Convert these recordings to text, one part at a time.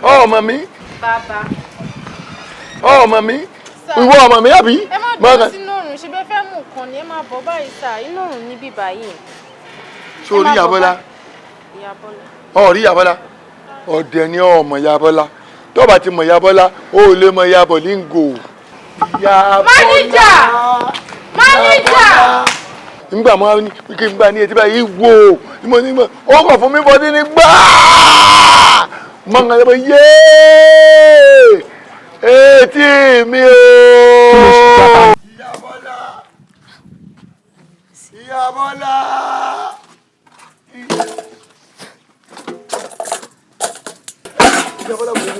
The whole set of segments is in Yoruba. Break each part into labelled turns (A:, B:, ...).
A: ọmọ mi.
B: bàbá.
A: ọmọ mi. ìwọ ọmọ mi àbí.
B: ẹ má bọ́ sínú òrùn ṣe bẹ́ẹ̀ fẹ́ mú nǹkan ni ẹ má bọ́ báyìí sà inú òrùn níbí báyìí.
A: sórí Ìyábọ́lá. ọ̀rí Ìyábọ́lá ọ̀dẹ̀ ni ọmọ Ìyábọ́lá tó bá ti mọ̀ Ìyábọ́lá ó lè mọ Ìyábọ̀ língò.
B: máníjà
A: nígbà máa ní kí n gbà ní etí báyìí wò mo ní mọ̀ ó kọ̀ fún mi bọ́dí ní gbáà mọ̀ ń gbà yéé etí mi o. Ìyábọ́lá.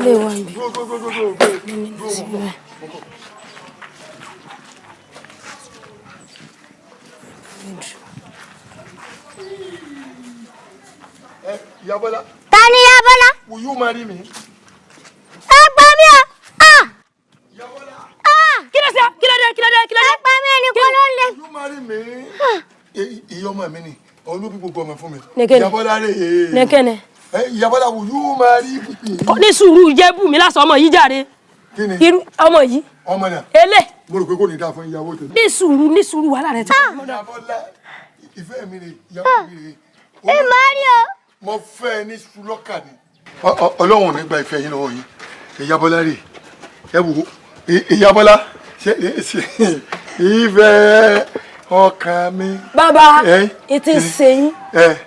C: Lé wá ń bí.
A: Ìyábọ́lá.
C: Ta ni Ìyábọ́lá?
A: Will you marry me?
C: Ẹ gbà mí o.
A: Ìyábọ́lá.
C: Kí ló ṣe? Kí ló dé? Ẹ gbà mí ẹni kọ́ ló lé.
A: Will you marry me? Ìyá ọmọ mi ni olúbi gbogbo ọmọ fún mi.
C: Ìyábọ́lá rè é. Nẹ́kẹ́nẹ́.
A: Ìyábọ́lá will you marry me?
C: Ní sùúrù jẹ́ bù mí lásán ọmọ yìí jàre.
A: Kí ni?
C: Irú ọmọ yìí.
A: Ọmọ náà.
C: Elé.
A: Mo rò pé kò ní dáa fún ìyàwó tèmi.
C: Ní sùúrù wàhálà rẹ ti.
A: Ìyábọ́lá ìfẹ́ mi ni ìyàwó mi rè é.
C: Ẹ máa rí o.
A: Mo fẹ́ ní sùlọ́kà ni. Ọlọ́run ò ní gba ìfẹ́ yín lọ́wọ́ yín. Ìyábọ́lá rè é wò Ìyábọ́lá ṣe ìfẹ́ ọkàn mi.
C: Bàbá ètè sẹ́yìn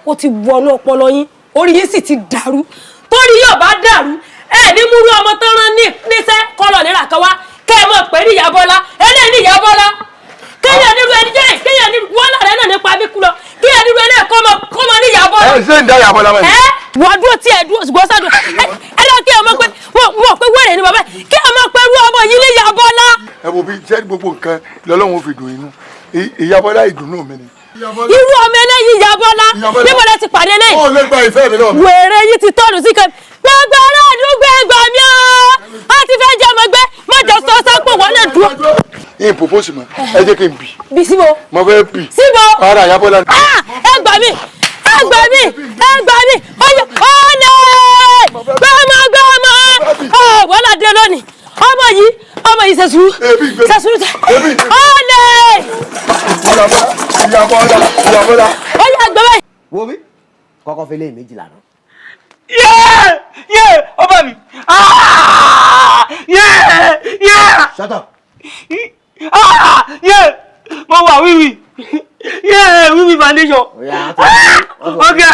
C: ó ti wọnú ọpọlọ yín orí yín sì ti dàrú torí yóò bá dàrú ẹ ní múrú ọmọ tó rán níṣẹ́ kọlọ̀ nira kan wá kẹ́ ẹ mọ̀ pé ní Ìyábọ́lá eléyìí ní Ìyábọ́lá kéèyàn nírú ẹni jẹ́ kéèyàn nírú wọ́n lára ẹ̀ náà nípa bí kú lọ kéèyàn nírú ẹni kọ́mọ ní Ìyábọ́lá.
A: Ṣé ń dá Ìyábọ́lá mọ́ ni?
C: Wọ́n dúró tí ẹ dúró ṣùgbọ́n sádùn ẹ lọ kí ẹ mọ̀ pé wọ́n pé wẹ́rẹ̀ ni bàbá kí ẹ mọ̀ pé rú ọmọ yìí ní Ìyábọ́lá.
A: Ẹ wo bí jẹ́ gbogbo nǹkan lọ́lọ́run fi dùn inú Ìyábọ́lá ìdùnnú mi ni.
C: Irú ọmọ eléyìí Ìyábọ́lá níbo lẹ ti pàdé lẹ́yìn.
A: Ó lè gba ìfẹ́ mi náà.
C: Wèrè yìí ti tọ́nu sí kan gbogbo ará àdúgbò ẹgbà mi ọ́ a ti fẹ́ jẹ́ ọmọ ẹgbẹ́ mọ́jọ sọ sápò wọlé dúró.
A: Ìyẹn propose mọ́ ẹ jẹ́ kí n bì.
C: Bì síbo.
A: Mo fẹ́ bì.
C: Síbo.
A: Ara Ìyábọ́lá ni.
C: Ẹ gbà mí ọyọ gbọ́mọ wọ́lá dé lónìí ọmọ yìí ṣe sùúrù tẹ ọ̀lẹ́.
A: Ìyábọ́lá.
C: ó yà gbẹ báyìí.
D: Wo mi kọ́kọ́ fi lé méjìlá náà.
E: ọba mi.
D: Shut up.
E: Mo wà wíwì. Wíwì foundation. Ọ̀gá.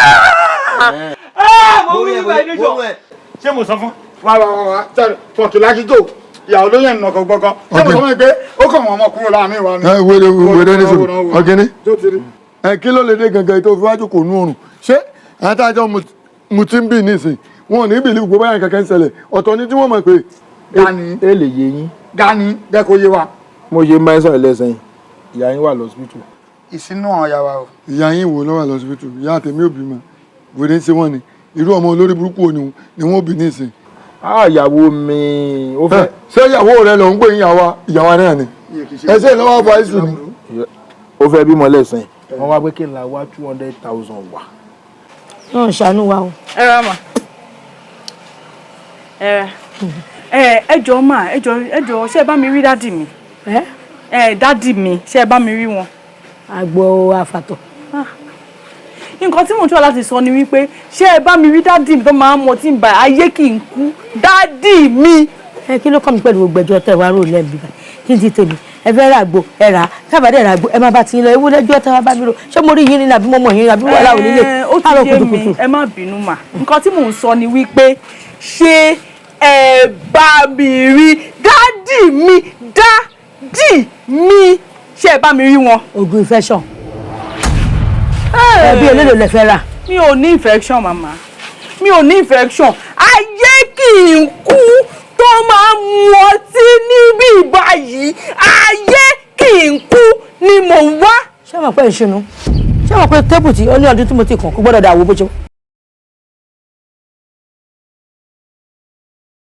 E: Mo wíwì foundation.
F: Ṣé mo sọ fún? Wá fọ̀tò lákìtò ìyàwó ló yẹn nọkọ̀ gbọ́ngàn. Ṣé mo sọ fún mi pé ó kàn wọ́n ọmọkùnrin láàrin wa ni?
A: Wèrè ní sùn ọ̀gẹ́ni. Kí ló lè dé gangan tó fi wájú kò nú oòrùn? Ṣé àtàjọ mo ti ń bì nísìn? Wọn ò ní bìlí gbogbo báyà kankan ṣẹlẹ̀. Ọ̀tọ̀ ni tí wọ́n mọ̀ pé.
F: Gani.
G: Ẹ lè yé yín.
F: Gani jẹ́ kó yé wa.
G: Mo yé máa ń sọ̀rọ̀ lẹ́sìn ìyá yín wà lọ́sibítù.
F: Ìsinú àwọn ìyá wa o.
A: Ìyá yín wo ló wà lọ́sibítù? Ìyá àtẹ̀mí òbí mọ̀. Wèrè ń ṣe wọ́n ni. Irú ọmọ olórí burúkú wo ni wọ́n bí nísìn?
G: Ìyàwó mi ó fẹ́.
A: Ṣé ìyàwó rẹ ló ń gbé ìyàwó náà ni? Ẹsẹ̀ lọ́wọ́ fọ àìsùn ni.
G: Ó fẹ́ bímọ lẹ́sìn. Wọ́n wá pé kí n la wá 200,000 wà.
C: Náà ṣàánú wa o.
B: ẹ rà mà. ẹ jọ̀ọ́ mà ẹ jọ̀ọ́ ṣé ẹ bá mi rí dádì mi. Dádì mi ṣé ẹ bá mi rí wọn.
C: Àgbo àfàtọ̀.
B: Nǹkan tí mo ń tọ́ láti sọ ni wípé ṣé ẹ bá mi rí dádì mi tó máa ń mọ tí ń bá ayé kì í kú dádì mi.
C: Kí ló kọ́ mi pẹ̀lú gbogbo ẹjọ́ tẹ̀ wá rò lẹ́bi bá kí n ti tèmi ẹ fẹ́ ra àgbo ẹ rà á tábàdé ra àgbo ẹ má bá ti lọ ewu lẹ́jọ́ tẹ̀ wá bá mi rò ṣé mo rí yín ní àbí mo mọ̀ yín àbí wọ́n láwọn nílé.
B: Ó ti yé mi ẹ má bínú mà nǹkan tí mò ń sọ ni wípé ṣé ẹ bá mi rí dádì mi ṣé ẹ bá mi rí wọn.
C: Oògùn infection. Ẹbí elélo lẹ fẹ́ rà.
B: Mi ò ní infection màmá mi ò ní infection ayé kì í kú tó máa mu ọtí níbí báyìí ayé kì í kú ni mò ń wá.
C: Ṣé mo pẹ́ ìṣúná ṣé mo pẹ́ tébù tí ó ní ọdún tí mo ti kàn kó gbọ́dọ̀ dà wó bó ṣe.